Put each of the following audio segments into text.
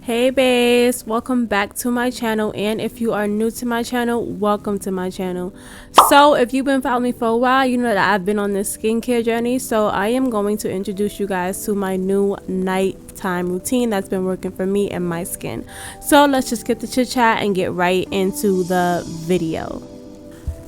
Hey babes, welcome back to my channel, and if you are new to my channel, welcome to my channel. So if you've been following me for a while, you know that I've been on this skincare journey. So I am going to introduce you guys to my new nighttime routine that's been working for me and my skin. So let's just get the chit chat and get right into the video.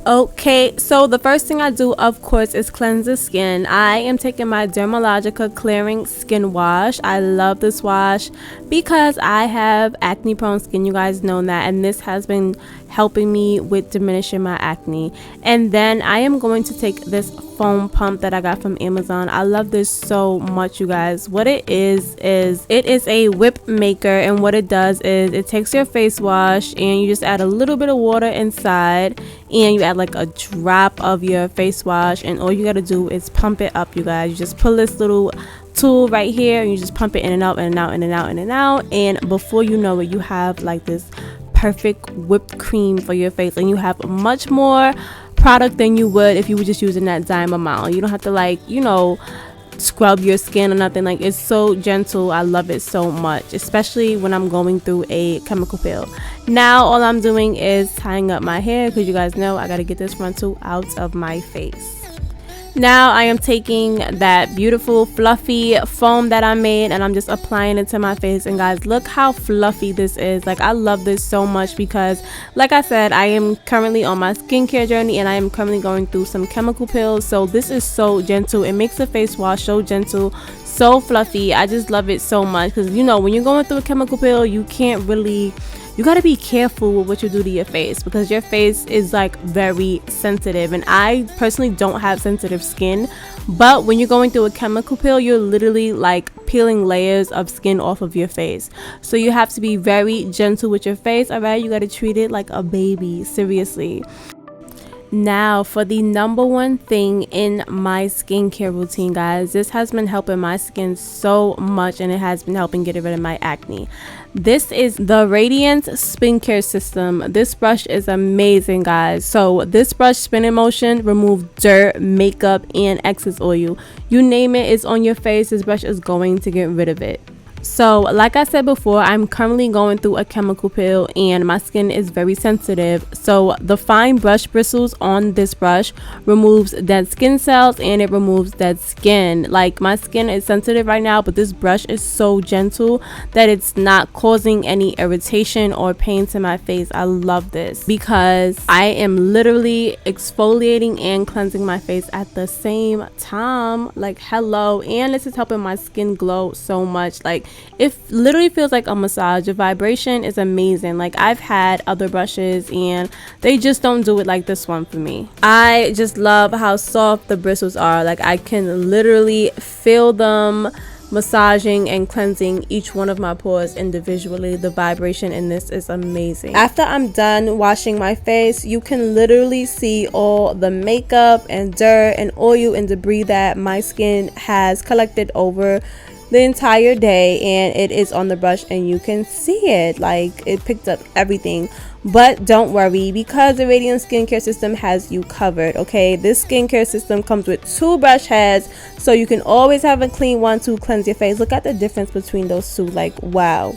Okay, so the first thing I do, of course, is cleanse the skin. I am taking my Dermalogica Clearing Skin Wash. I love this wash because I have acne prone skin. You guys know that, and this has been helping me with diminishing my acne. And then I am going to take this foam pump that I got from Amazon. I love this so much, you guys. What it is it is a whip maker, and what it does is it takes your face wash and you just add a little bit of water inside, and you add like a drop of your face wash, and all you gotta do is pump it up, you guys. You just pull this little tool right here and you just pump it in and out and out and out and out, and before you know it, you have like this perfect whipped cream for your face, and you have much more product than you would if you were just using that dime amount. You don't have to, like, you know, scrub your skin or nothing. Like, it's so gentle. I love it so much, especially when I'm going through a chemical peel. Now all I'm doing is tying up my hair because you guys know I got to get this frontal out of my face. Now I am taking that beautiful fluffy foam that I made and I'm just applying it to my face, and guys, look how fluffy this is. Like, I love this so much because, like I said, I am currently on my skincare journey and I am currently going through some chemical peels, so this is so gentle. It makes the face wash so gentle, so fluffy. I just love it so much because, you know, when you're going through a chemical peel, you gotta be careful with what you do to your face because your face is like very sensitive, and I personally don't have sensitive skin, but when you're going through a chemical peel, you're literally like peeling layers of skin off of your face, so you have to be very gentle with your face. All right, you gotta treat it like a baby, seriously. Now for the number one thing in my skincare routine, guys, this has been helping my skin so much, and it has been helping get rid of my acne. This is the Radiance skincare system. This brush is amazing, guys. So this brush spin in motion removes dirt, makeup, and excess oil. You name it, it's on your face, this brush is going to get rid of it. So like I said before, I'm currently going through a chemical peel and my skin is very sensitive, so the fine brush bristles on this brush removes dead skin cells and it removes dead skin. Like, my skin is sensitive right now, but this brush is so gentle that it's not causing any irritation or pain to my face. I love this because I am literally exfoliating and cleansing my face at the same time. Like, hello. And this is helping my skin glow so much. Like, it literally feels like a massage. The vibration is amazing. Like, I've had other brushes and they just don't do it like this one for me. I just love how soft the bristles are. Like, I can literally feel them massaging and cleansing each one of my pores individually. The vibration in this is amazing. After I'm done washing my face, you can literally see all the makeup and dirt and oil and debris that my skin has collected over the entire day, and it is on the brush and you can see it. Like, it picked up everything. But don't worry, because the Radiance skincare system has you covered. Okay, this skincare system comes with 2 brush heads, so you can always have a clean one to cleanse your face. Look at the difference between those two. Like, wow.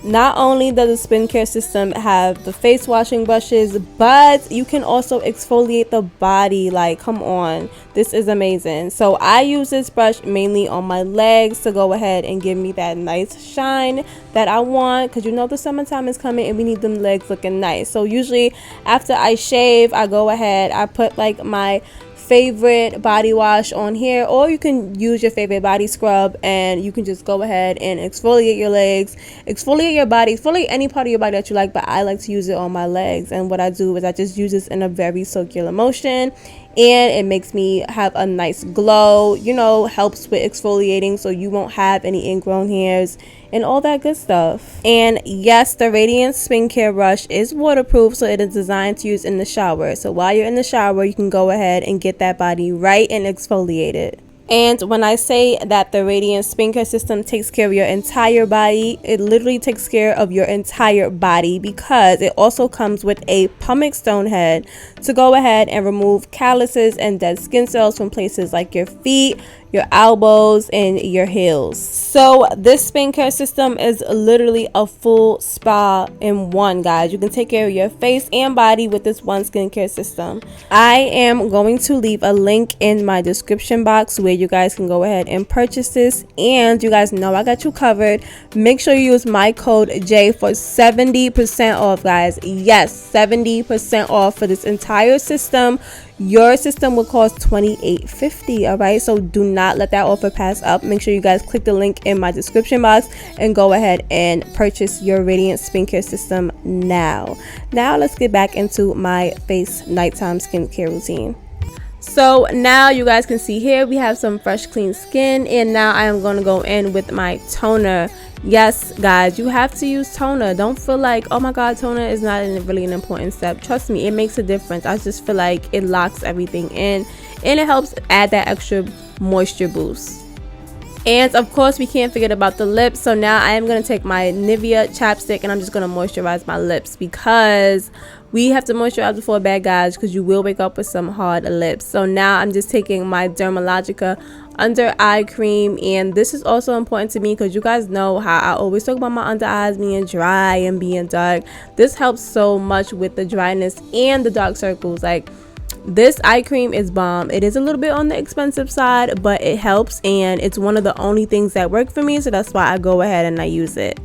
Not only does the skincare system have the face washing brushes, but you can also exfoliate the body. Like, come on, this is amazing. So I use this brush mainly on my legs to go ahead and give me that nice shine that I want, because you know the summertime is coming and we need them legs looking nice. So usually after I shave, I go ahead, I put like my favorite body wash on here, or you can use your favorite body scrub and you can just go ahead and exfoliate your legs, exfoliate your body, exfoliate any part of your body that you like, but I like to use it on my legs. And what I do is I just use this in a very circular motion, and it makes me have a nice glow, you know, helps with exfoliating so you won't have any ingrown hairs and all that good stuff. And yes, the Radiance skincare brush is waterproof, so it is designed to use in the shower. So while you're in the shower, you can go ahead and get that body right and exfoliate it. And when I say that the Radiance skincare system takes care of your entire body, it literally takes care of your entire body, because it also comes with a pumic stone head to go ahead and remove calluses and dead skin cells from places like your feet, your elbows, and your heels. So this skincare system is literally a full spa in one, guys. You can take care of your face and body with this one skincare system. I am going to leave a link in my description box where you guys can go ahead and purchase this, and you guys know I got you covered. Make sure you use my code J for 70% off, guys. Yes, 70% off for this entire system. Your system will cost $28.50. all right, so do not let that offer pass up. Make sure you guys click the link in my description box and go ahead and purchase your Radiance skincare system now. Let's get back into my face nighttime skincare routine. So now you guys can see here we have some fresh clean skin, and now I am going to go in with my toner. Yes, guys, you have to use toner. Don't feel like, oh my god, toner is not really an important step. Trust me, it makes a difference. I just feel like it locks everything in, and it helps add that extra moisture boost. And of course, we can't forget about the lips. So now I am going to take my Nivea chapstick, and I'm just going to moisturize my lips, because we have to moisturize before bed, guys, because you will wake up with some hard lips. So now I'm just taking my Dermalogica under eye cream, and this is also important to me because you guys know how I always talk about my under eyes being dry and being dark. This helps so much with the dryness and the dark circles. Like, this eye cream is bomb. It is a little bit on the expensive side, but it helps, and it's one of the only things that work for me, so that's why I go ahead and I use it.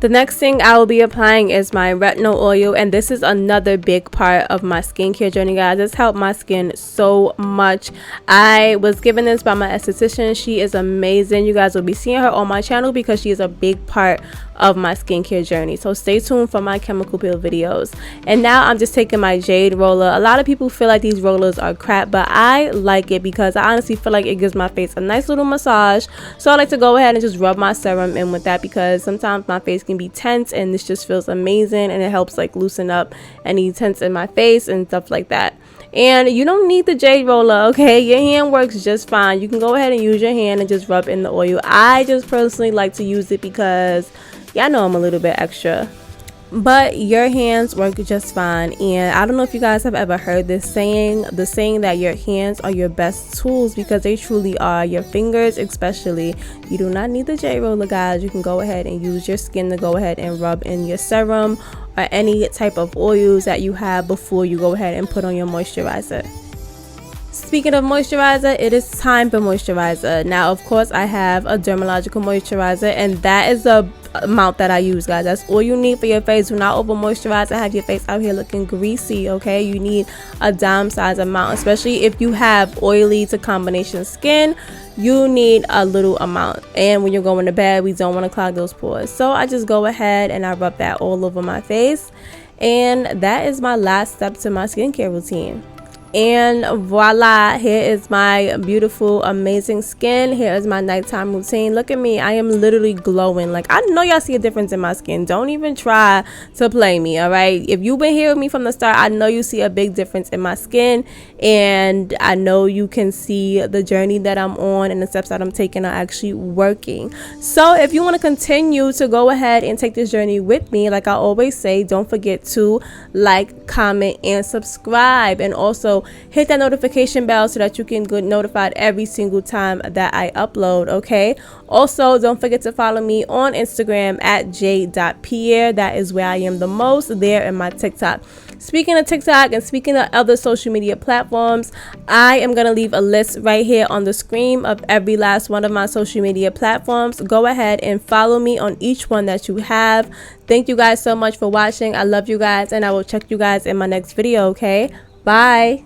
The next thing I will be applying is my retinal oil, and this is another big part of my skincare journey, guys. This helped my skin so much. I was given this by my esthetician. She is amazing. You guys will be seeing her on my channel because she is a big part of my skincare journey, so stay tuned for my chemical peel videos. And now I'm just taking my Jade Roller. A lot of people feel like these rollers are crap, but I like it because I honestly feel like it gives my face a nice little massage. So I like to go ahead and just rub my serum in with that, because sometimes my face can be tense, and this just feels amazing, and it helps like loosen up any tense in my face and stuff like that. And you don't need the Jade Roller, okay? Your hand works just fine. You can go ahead and use your hand and just rub in the oil. I just personally like to use it because y'all know I'm a little bit extra, but your hands work just fine. And I don't know if you guys have ever heard this saying, the saying that your hands are your best tools, because they truly are. Your fingers especially. You do not need the Jade Roller, guys. You can go ahead and use your skin to go ahead and rub in your serum or any type of oils that you have before you go ahead and put on your moisturizer. Speaking of moisturizer, it is time for moisturizer. Now, of course, I have a Dermalogica moisturizer, and that is the amount that I use, guys. That's all you need for your face. Do not over moisturize and have your face out here looking greasy, okay? You need a dime size amount, especially if you have oily to combination skin. You need a little amount, and when you're going to bed, we don't want to clog those pores. So I just go ahead and I rub that all over my face, and that is my last step to my skincare routine. And voila, here is my beautiful, amazing skin. Here is my nighttime routine. Look at me. I am literally glowing. Like, I know y'all see a difference in my skin. Don't even try to play me, all right? If you've been here with me from the start, I know you see a big difference in my skin, and I know you can see the journey that I'm on and the steps that I'm taking are actually working. So if you want to continue to go ahead and take this journey with me, like I always say, don't forget to like, comment, and subscribe, and also hit that notification bell so that you can get notified every single time that I upload, okay? Also, don't forget to follow me on Instagram at jade.pierre. That is where I am the most, there in my TikTok. Speaking of TikTok and speaking of other social media platforms, I am going to leave a list right here on the screen of every last one of my social media platforms. Go ahead and follow me on each one that you have. Thank you guys so much for watching. I love you guys, and I will check you guys in my next video, okay? Bye.